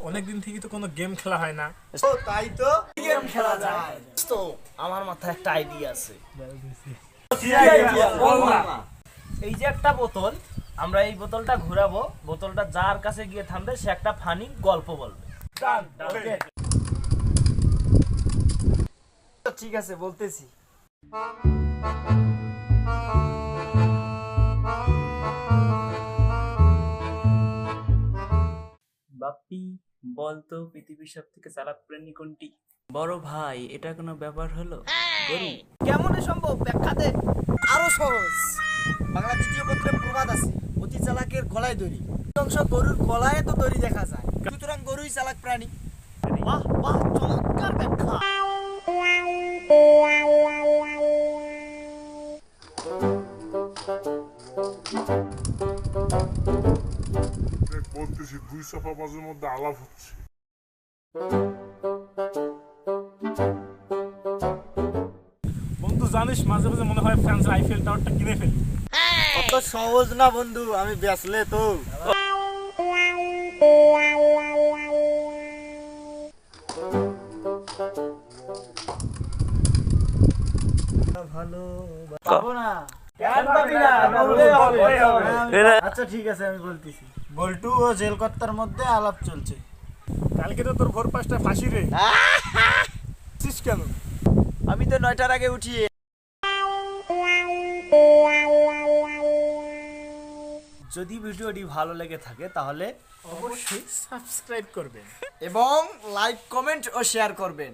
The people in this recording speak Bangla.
অনেকদিন থেকে তো কোনো গেম খেলা হয় না, তাই তো গেম খেলা যায়। তো আমার মাথায় একটা আইডিয়া আছে। এই যে একটা বোতল, আমরা এই বোতলটা ঘোরাবো, বোতলটা যার কাছে গিয়ে থামবে সে একটা ফানি গল্প বলবে। ঠিক আছে, বলতেছি। বাপ্পি, বলতো পৃথিবীর সব থেকে চালাক প্রাণী কোনটি? বড় ভাই, এটা কোনো ব্যাপার হলো? গরু। কেমনে সম্ভব? ব্যাখ্যা দে। আরো সহজ। বাংলা দ্বিতীয় পত্রে প্রবাদ আছে, অতি চালাকের গলায় দড়ি। অংশ গরুর গলায় তো দড়ি দেখা যায়, সুতরাং গরুই চালাক প্রাণী। বাহ বাহ, চমৎকার ব্যাখ্যা। বলতেছি দুই চাপা বাজের মধ্যে আলাপ হচ্ছে। বন্ধু জানিস মাঝে মাঝে মনে হয় ফ্রান্সের আইফেল টাওয়ারটা কিনে ফেলি। অত সহজ না বন্ধু, আমি বেচলে তো। ভালো পাবো না। আচ্ছা ঠিক আছে, আমি বলতেছি। বল্টু ও জেলকর্তার মধ্যে আলাপ চলছে। কালকে তো তোর ভোর 5টায় ফাঁসি রে, কেন? আমি তো 9টার আগে উঠি। যদি ভিডিওটি ভালো লেগে থাকে তাহলে অবশ্যই সাবস্ক্রাইব করবেন এবং লাইক, কমেন্ট ও শেয়ার করবেন।